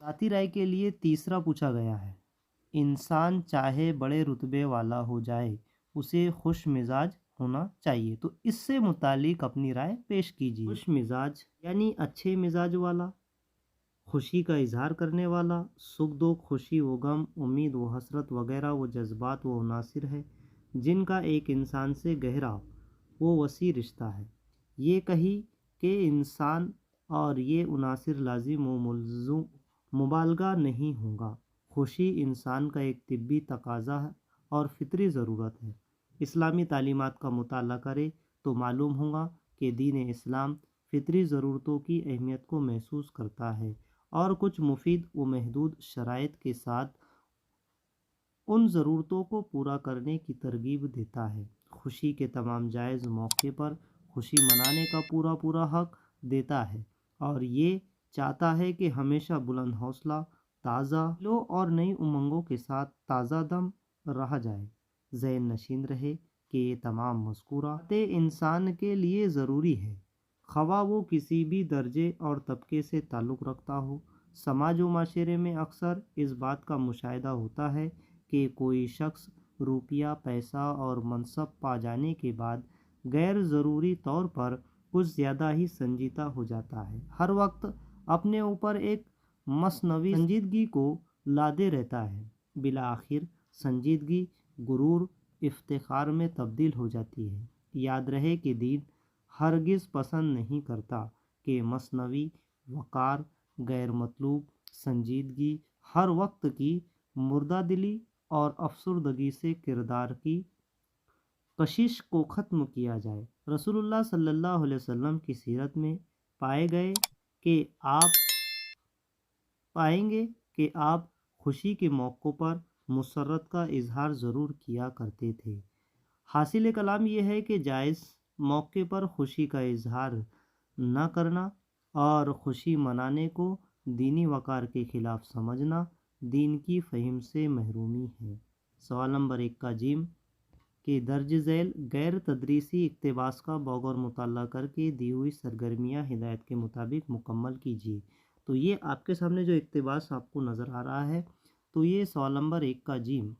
ذاتی رائے کے لیے تیسرا پوچھا گیا ہے، انسان چاہے بڑے رتبے والا ہو جائے اسے خوش مزاج ہونا چاہیے، تو اس سے متعلق اپنی رائے پیش کیجیے۔ خوش مزاج یعنی اچھے مزاج والا، خوشی کا اظہار کرنے والا، سکھ دکھ، خوشی و غم، امید و حسرت وغیرہ وہ جذبات و عناصر ہے جن کا ایک انسان سے گہرا و وسیع رشتہ ہے۔ یہ کہی کہ انسان اور یہ عناصر لازم و ملزوم مبالغہ نہیں ہوگا۔ خوشی انسان کا ایک طبی تقاضا اور فطری ضرورت ہے۔ اسلامی تعلیمات کا مطالعہ کرے تو معلوم ہوگا کہ دین اسلام فطری ضرورتوں کی اہمیت کو محسوس کرتا ہے اور کچھ مفید و محدود شرائط کے ساتھ ان ضرورتوں کو پورا کرنے کی ترغیب دیتا ہے۔ خوشی کے تمام جائز موقع پر خوشی منانے کا پورا حق دیتا ہے اور یہ چاہتا ہے کہ ہمیشہ بلند حوصلہ، تازہ دلوں اور نئی امنگوں کے ساتھ تازہ دم رہا جائے۔ ذہن نشین رہے کہ یہ تمام مذکورات انسان کے لیے ضروری ہے، خواہ وہ کسی بھی درجے اور طبقے سے تعلق رکھتا ہو۔ سماج و معاشرے میں اکثر اس بات کا مشاہدہ ہوتا ہے کہ کوئی شخص روپیہ، پیسہ اور منصب پا جانے کے بعد غیر ضروری طور پر کچھ زیادہ ہی سنجیدہ ہو جاتا ہے، ہر وقت اپنے اوپر ایک مصنوعی سنجیدگی کو لادے رہتا ہے، بالآخر سنجیدگی غرور، افتخار میں تبدیل ہو جاتی ہے۔ یاد رہے کہ دین ہرگز پسند نہیں کرتا کہ مصنوعی وقار، غیر مطلوب سنجیدگی، ہر وقت کی مردہ دلی اور افسردگی سے کردار کی کشش کو ختم کیا جائے۔ رسول اللہ صلی اللہ علیہ وسلم کی سیرت میں پائیں گے کہ آپ خوشی کے موقع پر مسرت کا اظہار ضرور کیا کرتے تھے۔ حاصل کلام یہ ہے کہ جائز موقع پر خوشی کا اظہار نہ کرنا اور خوشی منانے کو دینی وقار کے خلاف سمجھنا دین کی فہم سے محرومی ہے۔ سوال نمبر 1 کا جیم کہ درج ذیل غیر تدریسی اقتباس کا بغور مطالعہ کر کے دی ہوئی سرگرمیاں ہدایت کے مطابق مکمل کیجیے۔ تو یہ آپ کے سامنے جو اقتباس آپ کو نظر آ رہا ہے، تو یہ سوال نمبر 1 کا جیم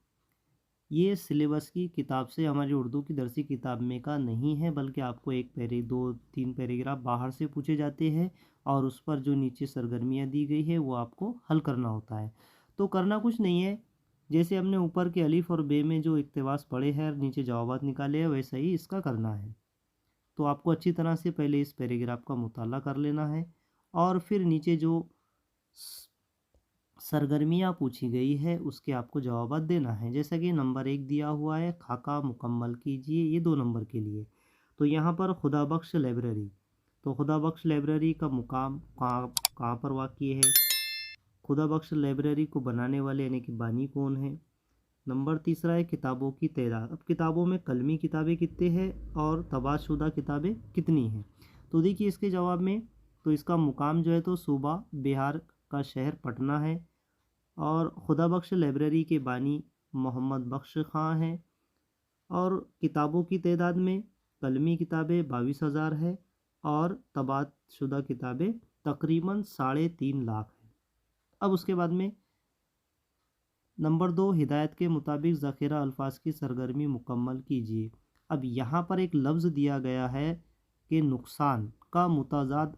یہ سلیبس کی کتاب سے، ہماری اردو کی درسی کتاب میں کا نہیں ہے، بلکہ آپ کو 2-3 پیراگراف باہر سے پوچھے جاتے ہیں اور اس پر جو نیچے سرگرمیاں دی گئی ہے وہ آپ کو حل کرنا ہوتا ہے۔ تو کرنا کچھ نہیں ہے، جیسے ہم نے اوپر کے الف اور بے میں جو اقتباس پڑھے ہیں اور نیچے جوابات نکالے ہیں ویسا ہی اس کا کرنا ہے۔ تو آپ کو اچھی طرح سے پہلے اس پیراگراف کا مطالعہ کر لینا ہے اور پھر نیچے جو سرگرمیاں پوچھی گئی ہے اس کے آپ کو جوابات دینا ہے۔ جیسا کہ نمبر 1 دیا ہوا ہے، خاکہ مکمل کیجیے، یہ 2 نمبر کے لیے۔ تو یہاں پر خدا بخش لائبریری، تو خدا بخش لائبریری کا مقام کہاں پر واقع ہے، خدا بخش لائبریری کو بنانے والے یعنی کہ بانی کون ہیں۔ نمبر 3 ہے کتابوں کی تعداد، اب کتابوں میں قلمی کتابیں کتنے ہیں اور طباعت شدہ کتابیں کتنی ہیں۔ تو دیکھیے اس کے جواب میں، تو اس کا مقام جو ہے تو صوبہ بہار کا شہر پٹنہ ہے اور خدا بخش لائبریری کے بانی محمد بخش خاں ہیں اور کتابوں کی تعداد میں قلمی کتابیں 22,000 ہے اور طباعت شدہ کتابیں تقریباً 3.5 لاکھ ہیں۔ اب اس کے بعد میں نمبر 2 ہدایت کے مطابق ذخیرہ الفاظ کی سرگرمی مکمل کیجیے۔ اب یہاں پر ایک لفظ دیا گیا ہے کہ نقصان کا متضاد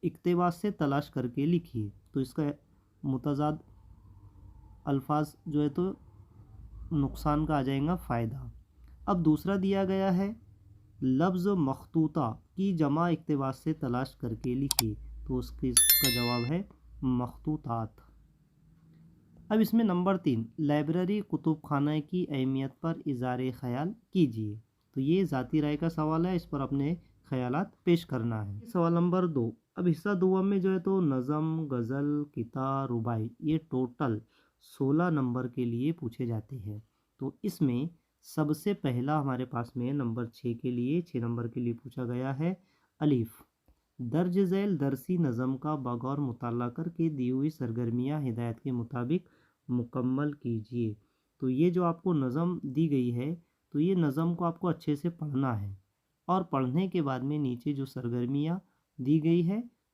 اقتباس سے تلاش کر کے لکھیے، تو اس کا متضاد الفاظ جو ہے تو نقصان کا آ جائے گا فائدہ۔ اب دوسرا دیا گیا ہے لفظ مخطوطہ کی جمع اقتباس سے تلاش کر کے لکھیے، تو اس کا جواب ہے مخطوطات۔ اب اس میں نمبر 3 لائبریری کتب خانہ کی اہمیت پر اظہار خیال کیجیے، تو یہ ذاتی رائے کا سوال ہے، اس پر اپنے خیالات پیش کرنا ہے۔ سوال نمبر 2، اب حصہ دوم میں جو ہے تو نظم، غزل، قطعہ، رباعی، یہ ٹوٹل 16 نمبر کے لیے پوچھے جاتے ہیں۔ تو اس میں سب سے پہلا ہمارے پاس میں نمبر 6 نمبر کے لیے پوچھا گیا ہے الف، درج ذیل درسی نظم کا بغور مطالعہ کر کے دی ہوئی سرگرمیاں ہدایت کے مطابق مکمل کیجیے۔ تو یہ جو آپ کو نظم دی گئی ہے تو یہ نظم کو آپ کو اچھے سے پڑھنا ہے اور پڑھنے کے بعد میں نیچے جو سرگرمیاں دی گئی ہے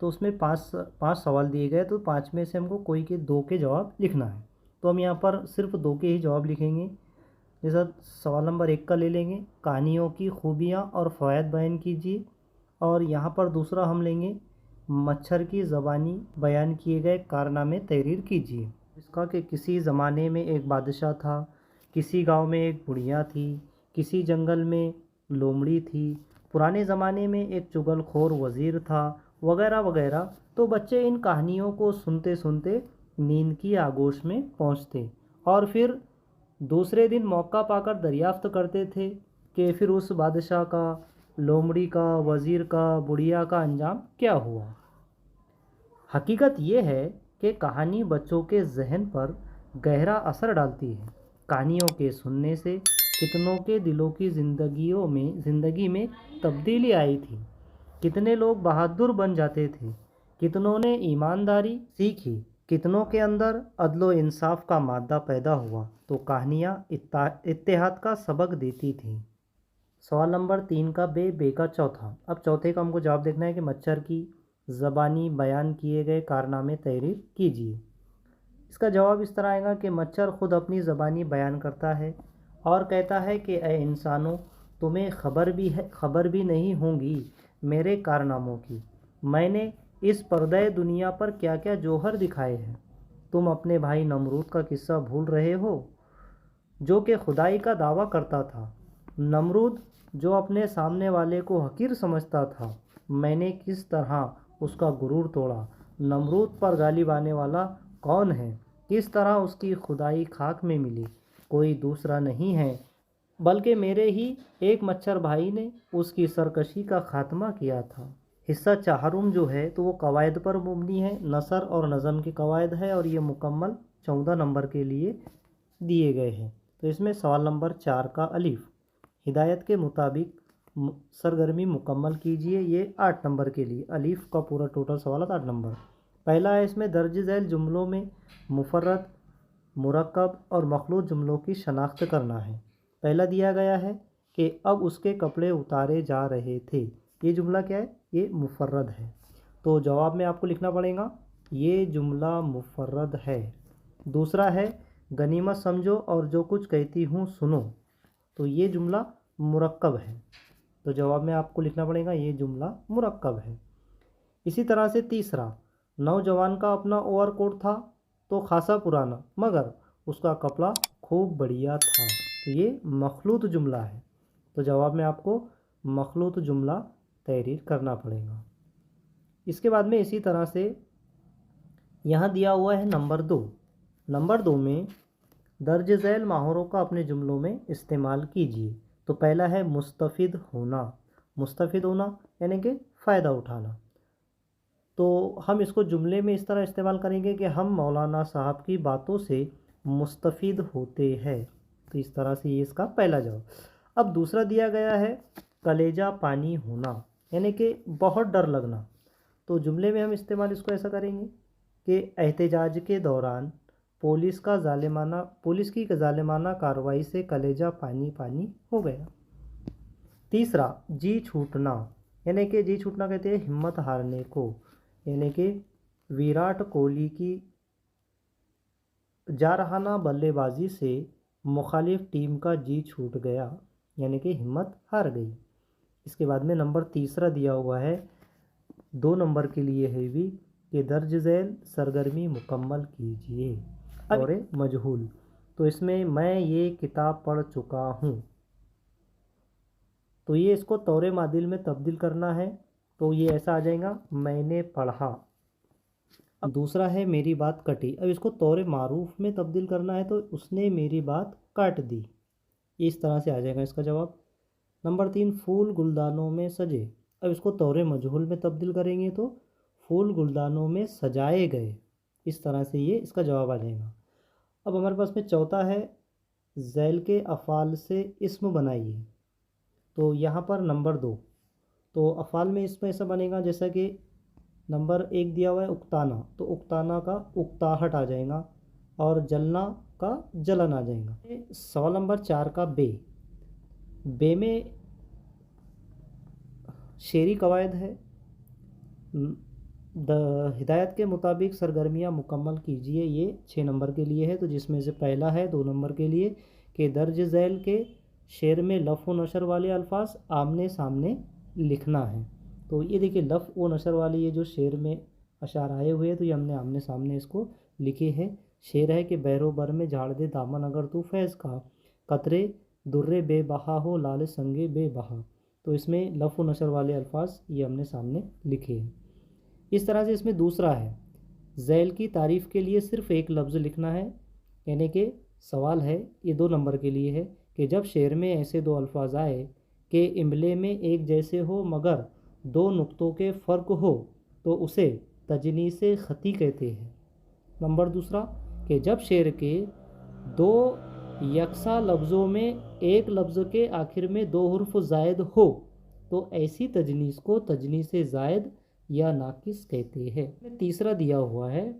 تو اس میں پانچ سوال دیے گئے، تو 5 میں سے ہم کو کوئی کے 2 کے جواب لکھنا ہے، تو ہم یہاں پر صرف 2 کے ہی جواب لکھیں گے۔ جیسا سوال نمبر 1 کا لے لیں گے، کہانیوں کی خوبیاں اور فوائد بیان کیجیے، اور یہاں پر دوسرا ہم لیں گے، مچھر کی زبانی بیان کیے گئے کارنامے تحریر کیجیے۔ اس کا کہ کسی زمانے میں ایک بادشاہ تھا، کسی گاؤں میں ایک بڑھیا تھی، کسی جنگل میں لومڑی تھی، پرانے زمانے میں ایک چغل خور وزیر تھا، وغیرہ وغیرہ۔ تو بچے ان کہانیوں کو سنتے سنتے نیند کی آغوش میں پہنچتے، اور پھر دوسرے دن موقع پا کر دریافت کرتے تھے کہ پھر اس بادشاہ کا، لومڑی کا، وزیر کا، بڑھیا کا انجام کیا ہوا۔ حقیقت یہ ہے کہ کہانی بچوں کے ذہن پر گہرا اثر ڈالتی ہے۔ کہانیوں کے سننے سے کتنوں کے دلوں کی زندگی میں تبدیلی آئی تھی، کتنے لوگ بہادر بن جاتے تھے، کتنوں نے ایمانداری سیکھی، کتنوں کے اندر عدل و انصاف کا مادہ پیدا ہوا۔ تو کہانیاں اتحاد کا سبق دیتی تھیں۔ سوال نمبر 3 کا بے کا چوتھا۔ اب چوتھے کا ہم کو جواب دیکھنا ہے کہ مچھر کی زبانی بیان کیے گئے کارنامے تحریر کیجیے۔ اس کا جواب اس طرح آئے گا کہ مچھر خود اپنی زبانی بیان کرتا ہے اور کہتا ہے کہ اے انسانوں، تمہیں خبر بھی نہیں ہوں گی میرے کارناموں کی۔ میں نے اس پردہ دنیا پر کیا کیا جوہر دکھائے ہیں۔ تم اپنے بھائی نمرود کا قصہ بھول رہے ہو، جو کہ خدائی کا دعویٰ کرتا تھا۔ نمرود جو اپنے سامنے والے کو حقیر سمجھتا تھا، میں نے کس طرح اس کا غرور توڑا۔ نمرود پر غالب آنے والا کون ہے؟ کس طرح اس کی خدائی خاک میں ملی؟ کوئی دوسرا نہیں ہے بلکہ میرے ہی ایک مچھر بھائی نے اس کی سرکشی کا خاتمہ کیا تھا۔ حصہ چہارم جو ہے تو وہ قواعد پر مبنی ہے، نثر اور نظم کے قواعد ہے، اور یہ مکمل 14 نمبر کے لیے دیے گئے ہیں۔ تو اس میں سوال نمبر 4 کا الف، ہدایت کے مطابق سرگرمی مکمل کیجیے، یہ 8 نمبر کے لیے۔ الف کا پورا ٹوٹل سوالات 8 نمبر۔ پہلا ہے اس میں درج ذیل جملوں میں مفرد، مرکب اور مخلوط جملوں کی شناخت کرنا ہے۔ پہلا دیا گیا ہے کہ اب اس کے کپڑے اتارے جا رہے تھے، یہ جملہ کیا ہے؟ یہ مفرد ہے، تو جواب میں آپ کو لکھنا پڑے گا یہ جملہ مفرد ہے۔ دوسرا ہے غنیمت سمجھو اور جو کچھ کہتی ہوں سنو، تو یہ جملہ مرکب ہے، تو جواب میں آپ کو لکھنا پڑے گا یہ جملہ مرکب ہے۔ اسی طرح سے تیسرا، نوجوان کا اپنا اوور کوٹ تھا تو خاصا پرانا، مگر اس کا کپڑا خوب بڑھیا تھا، تو یہ مخلوط جملہ ہے، تو جواب میں آپ کو مخلوط جملہ تحریر کرنا پڑے گا۔ اس کے بعد میں اسی طرح سے یہاں دیا ہوا ہے نمبر 2۔ نمبر 2 میں درج ذیل محاوروں کا اپنے جملوں میں استعمال کیجیے۔ تو پہلا ہے مستفید ہونا۔ مستفید ہونا یعنی کہ فائدہ اٹھانا، تو ہم اس کو جملے میں اس طرح استعمال کریں گے کہ ہم مولانا صاحب کی باتوں سے مستفید ہوتے ہیں، تو اس طرح سے یہ اس کا پہلا جواب۔ اب دوسرا دیا گیا ہے کلیجہ پانی ہونا، یعنی کہ بہت ڈر لگنا، تو جملے میں ہم استعمال اس کو ایسا کریں گے کہ احتجاج کے دوران پولیس کی ظالمانہ کارروائی سے کلیجہ پانی پانی ہو گیا۔ تیسرا جی چھوٹنا، یعنی کہ جی چھوٹنا کہتے ہیں ہمت ہارنے کو، یعنی کہ ویراٹ کوہلی کی جارحانہ بلے بازی سے مخالف ٹیم کا جی چھوٹ گیا، یعنی کہ ہمت ہار گئی۔ اس کے بعد میں نمبر تیسرا دیا ہوا ہے 2 نمبر کے لیے ہے بھی کہ درج ذیل سرگرمی مکمل کیجیے۔ اور مجہول، تو اس میں یہ کتاب پڑھ چکا ہوں، تو یہ اس کو طور معدل میں تبدیل کرنا ہے، تو یہ ایسا آ جائے گا میں نے پڑھا۔ اب دوسرا ہے میری بات کٹی، اب اس کو طور معروف میں تبدیل کرنا ہے، تو اس نے میری بات کاٹ دی، اس طرح سے آ جائے گا اس کا جواب۔ نمبر 3 پھول گلدانوں میں سجے، اب اس کو طور مجہول میں تبدیل کریں گے تو پھول گلدانوں میں سجائے گئے، اس طرح سے یہ اس کا جواب آ جائے گا۔ اب ہمارے پاس میں چوتھا ہے ذیل کے افعال سے اسم بنائیے، تو یہاں پر نمبر 2، تو افعال میں اسم ایسا بنے گا جیسا کہ نمبر 1 دیا ہوا ہے اکتانا، تو اکتانا کا اکتاہٹ آ جائے گا، اور جلنا کا جلن آ جائے گا۔ سوال نمبر 4 کا بے میں شعری قواعد ہے، ہدایت کے مطابق سرگرمیاں مکمل کیجیے، یہ 6 نمبر کے لیے ہے، تو جس میں سے پہلا ہے 2 نمبر کے لیے کہ درج ذیل کے شعر میں لف و نشر والے الفاظ آمنے سامنے لکھنا ہے۔ تو یہ دیکھیے لف و نشر والے یہ جو شعر میں اشعار آئے ہوئے ہیں تو یہ ہم نے آمنے سامنے اس کو لکھے ہیں۔ شعر ہے کہ بحر بر میں جھاڑ دے دامن اگر تو فیض کا، قطرے درے بے بہا ہو لال سنگے بے بہا، تو اس میں لف و نشر والے الفاظ یہ ہم نے سامنے لکھے ہیں۔ اس طرح سے اس میں دوسرا ہے ذیل کی تعریف کے لیے صرف ایک لفظ لکھنا ہے، یعنی کہ سوال ہے یہ 2 نمبر کے لیے ہے کہ جب شعر میں ایسے 2 الفاظ آئے کہ املے میں ایک جیسے ہو مگر 2 نقطوں کے فرق ہو تو اسے تجنیس خطی کہتے ہیں۔ نمبر دوسرا کہ جب شعر کے 2 یکساں لفظوں میں ایک لفظ کے آخر میں 2 حرف زائد ہو تو ایسی تجنیس کو تجنیس زائد یا ناقص کہتے ہیں۔ تیسرا دیا ہوا ہے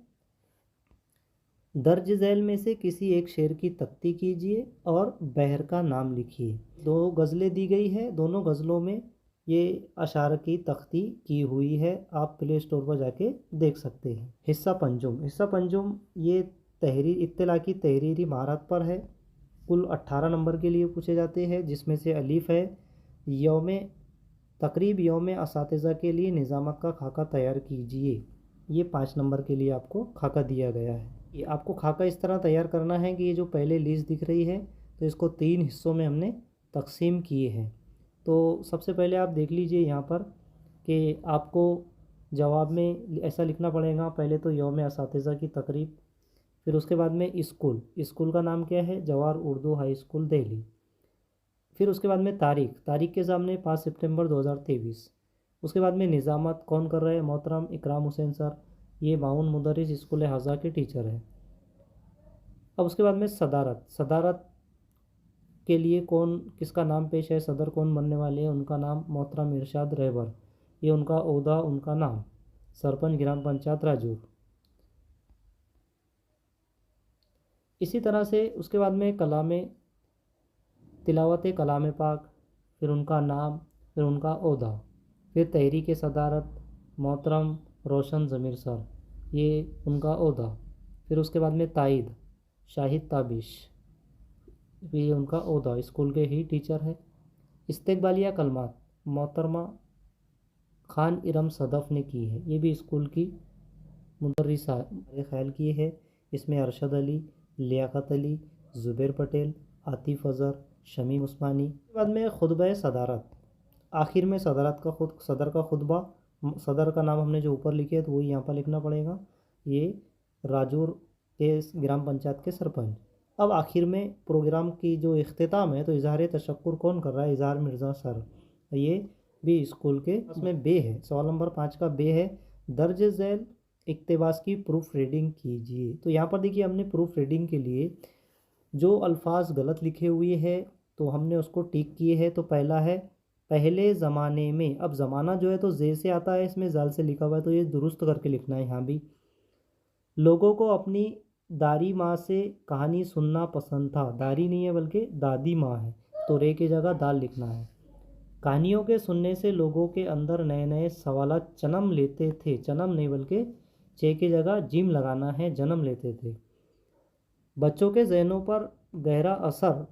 درج ذیل میں سے کسی ایک شعر کی تختی کیجیے اور بحر کا نام لکھیے۔ 2 غزلیں دی گئی ہے، دونوں غزلوں میں یہ اشعار کی تختی کی ہوئی ہے، آپ پلے اسٹور پر جا کے دیکھ سکتے ہیں۔ حصہ پنجم یہ اطلاع کی تحریری مہارت پر ہے، کل 18 نمبر کے لیے پوچھے جاتے ہیں، جس میں سے الف ہے تقریب یوم اساتذہ کے لیے نظامت کا خاکہ تیار کیجیے، یہ 5 نمبر کے لیے آپ کو خاکہ دیا گیا ہے۔ یہ آپ کو خاکہ اس طرح تیار کرنا ہے کہ یہ جو پہلے لیسٹ دکھ رہی ہے تو اس کو 3 حصوں میں ہم نے تقسیم کیے ہیں۔ تو سب سے پہلے آپ دیکھ لیجئے یہاں پر کہ آپ کو جواب میں ایسا لکھنا پڑے گا، پہلے تو یوم اساتذہ کی تقریب، پھر اس کے بعد میں اسکول کا نام کیا ہے، جواہر اردو ہائی اسکول دہلی، پھر اس کے بعد میں تاریخ کے سامنے 5 سپٹمبر 2023، اس کے بعد میں نظامت کون کر رہے ہیں، محترم اکرام حسین سر، یہ معاون مدرس اسکول حضا کے ٹیچر ہیں۔ اب اس کے بعد میں صدارت کے لیے کس کا نام پیش ہے، صدر کون بننے والے ہیں، ان کا نام محترم ارشاد رہبر، یہ ان کا عہدہ ان کا نام، سرپنچ گرام پنچایت راجور۔ اسی طرح سے اس کے بعد میں تلاوت کلام پاک، پھر ان کا نام، پھر ان کا عہدہ، پھر تحریک صدارت محترم روشن ضمیر سر، یہ ان کا عہدہ، پھر اس کے بعد میں تائید شاہد تابش، یہ ان کا عہدہ، اسکول کے ہی ٹیچر ہے۔ استقبالیہ کلمات محترمہ خان ارم صدف نے کی ہے، یہ بھی اسکول کی مدرسہ خیال کی ہے۔ اس میں ارشد علی، لیاقت علی، زبیر پٹیل، عاطف اظہر، شمیم عثمانی۔ اس کے بعد میں خطبہ صدارت، آخر میں صدر کا خطبہ، صدر کا نام ہم نے جو اوپر لکھے ہے تو وہی یہاں پر لکھنا پڑے گا، یہ راجور کے گرام پنچایت کے سرپنچ۔ اب آخر میں پروگرام کی جو اختتام ہے تو اظہار تشکر کون کر رہا ہے، اظہار مرزا سر، یہ بھی اسکول کے، اس میں بے ہے، سوال نمبر 5 کا بے ہے، درج ذیل اقتباس کی پروف ریڈنگ کیجیے۔ تو یہاں پر دیکھیے ہم نے پروف ریڈنگ کے لیے جو الفاظ غلط لکھے ہوئے ہیں تو ہم نے اس کو ٹک کیے ہیں۔ تو پہلا ہے پہلے زمانے میں، اب زمانہ جو ہے تو زے سے آتا ہے، اس میں زال سے لکھا ہوا ہے تو یہ درست کر کے لکھنا ہے یہاں بھی۔ لوگوں کو اپنی داری ماں سے کہانی سننا پسند تھا، داری نہیں ہے بلکہ دادی ماں ہے تو رے کی جگہ دال لکھنا ہے۔ کہانیوں کے سننے سے لوگوں کے اندر نئے نئے سوالات جنم لیتے تھے، جنم نہیں بلکہ چے کی جگہ جیم لگانا ہے، جنم لیتے تھے۔ بچوں کے ذہنوں پر گہرا اثر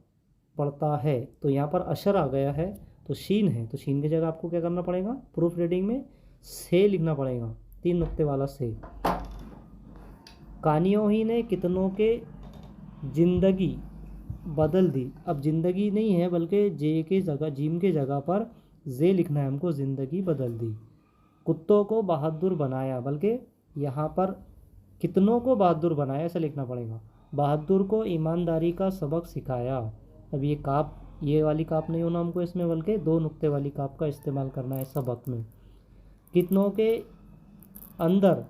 پڑتا ہے، تو یہاں پر اشر آ گیا ہے تو شین ہے، تو شین کی جگہ آپ کو کیا کرنا پڑے گا، پروف ریڈنگ میں سے لکھنا پڑے گا، 3 نقطے والا سے۔ کہانیوں ہی نے کتنوں کے زندگی بدل دی، اب زندگی نہیں ہے بلکہ جے کی جگہ جیم کی جگہ پر زے لکھنا ہے ہم کو، زندگی بدل دی۔ کتوں کو بہادر بنایا، بلکہ یہاں پر کتنوں کو بہادر بنایا ایسا لکھنا پڑے گا۔ بہادر کو ایمانداری کا سبق سکھایا، اب یہ کاپ، یہ والی کاپ نہیں ہونا ہم کو اس میں بلکہ 2 نقطے والی کاپ کا استعمال کرنا ہے سبق میں۔ کتنوں کے اندر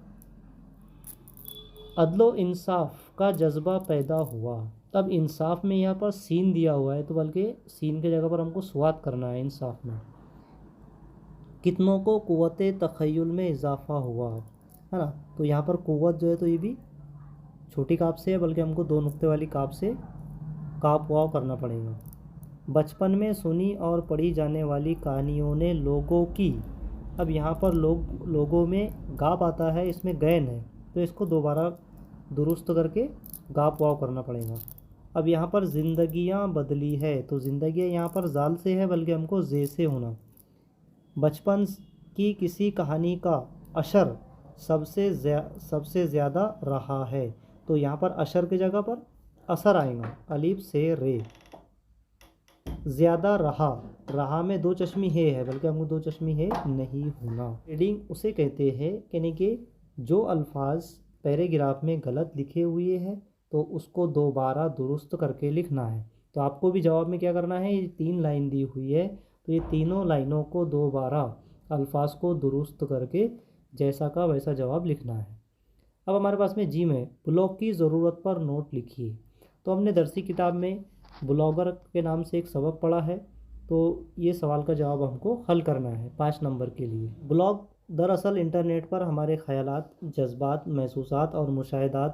عدل و انصاف کا جذبہ پیدا ہوا، اب انصاف میں یہاں پر سین دیا ہوا ہے تو بلکہ سین کی جگہ پر ہم کو سواد کرنا ہے انصاف میں۔ کتنوں کو قوت تخیل میں اضافہ ہوا ہے نا، تو یہاں پر قوت جو ہے تو یہ بھی چھوٹی کاپ سے ہے بلکہ ہم کو 2 نقطے والی کاپ سے کاپ واو کرنا پڑے گا۔ بچپن میں سنی اور پڑھی جانے والی کہانیوں نے لوگوں کی اب یہاں پر لوگوں میں گاپ آتا ہے، اس میں گین ہے، تو اس کو دوبارہ درست کر کے گاپ واو کرنا پڑے گا۔ اب یہاں پر زندگیاں بدلی ہے، تو زندگیاں یہاں پر زال سے ہے بلکہ ہم کو زے سے ہونا۔ بچپن کی کسی کہانی کا اثر سب سے زیادہ رہا ہے، تو یہاں پر اشر کی جگہ پر اثر آئے گا، الف سے رے۔ زیادہ رہا میں دو چشمی ہے بلکہ ہم کو دو چشمی ہے نہیں ہونا۔ ریڈنگ اسے کہتے ہیں یعنی کہ جو الفاظ پیراگراف میں غلط لکھے ہوئے ہیں تو اس کو دوبارہ درست کر کے لکھنا ہے۔ تو آپ کو بھی جواب میں کیا کرنا ہے، یہ 3 لائن دی ہوئی ہے تو یہ تینوں لائنوں کو دوبارہ الفاظ کو درست کر کے جیسا کا ویسا جواب لکھنا ہے۔ اب ہمارے پاس میں جیم ہے، بلاگ کی ضرورت پر نوٹ لکھیے۔ تو ہم نے درسی کتاب میں بلاگر کے نام سے ایک سبق پڑھا ہے، تو یہ سوال کا جواب ہم کو حل کرنا ہے 5 نمبر کے لیے۔ بلاگ دراصل انٹرنیٹ پر ہمارے خیالات، جذبات، محسوسات اور مشاہدات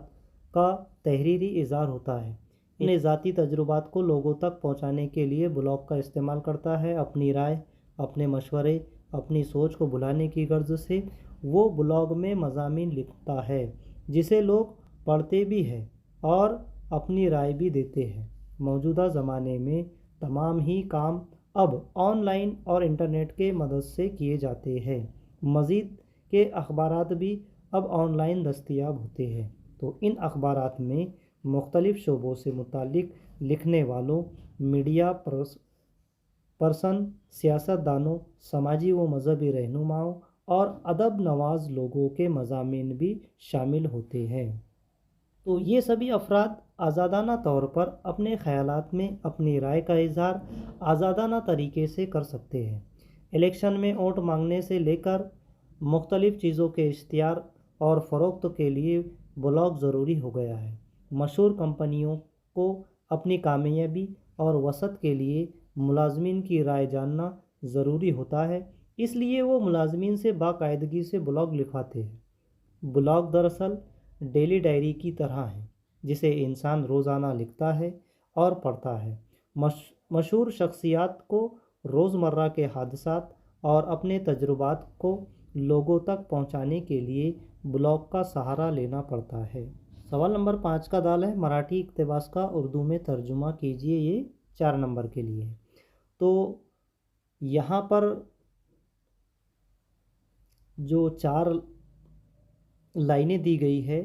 کا تحریری اظہار ہوتا ہے۔ اپنے ذاتی تجربات کو لوگوں تک پہنچانے کے لیے بلاگ کا استعمال کرتا ہے۔ اپنی رائے، اپنے مشورے، اپنی سوچ کو بھلانے کی غرض سے وہ بلاگ میں مضامین لکھتا ہے جسے لوگ پڑھتے بھی ہیں اور اپنی رائے بھی دیتے ہیں۔ موجودہ زمانے میں تمام ہی کام اب آن لائن اور انٹرنیٹ کے مدد سے کیے جاتے ہیں۔ مزید کے اخبارات بھی اب آن لائن دستیاب ہوتے ہیں، تو ان اخبارات میں مختلف شعبوں سے متعلق لکھنے والوں، میڈیا پرسن، سیاست دانوں، سماجی و مذہبی رہنماؤں اور ادب نواز لوگوں کے مضامین بھی شامل ہوتے ہیں۔ تو یہ سبھی افراد آزادانہ طور پر اپنے خیالات میں اپنی رائے کا اظہار آزادانہ طریقے سے کر سکتے ہیں۔ الیکشن میں ووٹ مانگنے سے لے کر مختلف چیزوں کے اشتہار اور فروخت کے لیے بلاگ ضروری ہو گیا ہے۔ مشہور کمپنیوں کو اپنی کامیابی اور وسعت کے لیے ملازمین کی رائے جاننا ضروری ہوتا ہے، اس لیے وہ ملازمین سے باقاعدگی سے بلاگ لکھواتے ہیں۔ بلاگ دراصل ڈیلی ڈائری کی طرح ہے جسے انسان روزانہ لکھتا ہے اور پڑھتا ہے۔ مشہور شخصیات کو روزمرہ کے حادثات اور اپنے تجربات کو لوگوں تک پہنچانے کے لیے بلاگ کا سہارا لینا پڑتا ہے۔ سوال نمبر 5 کا دال ہے، مراٹھی اقتباس کا اردو میں ترجمہ کیجیے، یہ 4 نمبر کے لیے ہے۔ تو یہاں پر جو 4 لائنیں دی گئی ہے،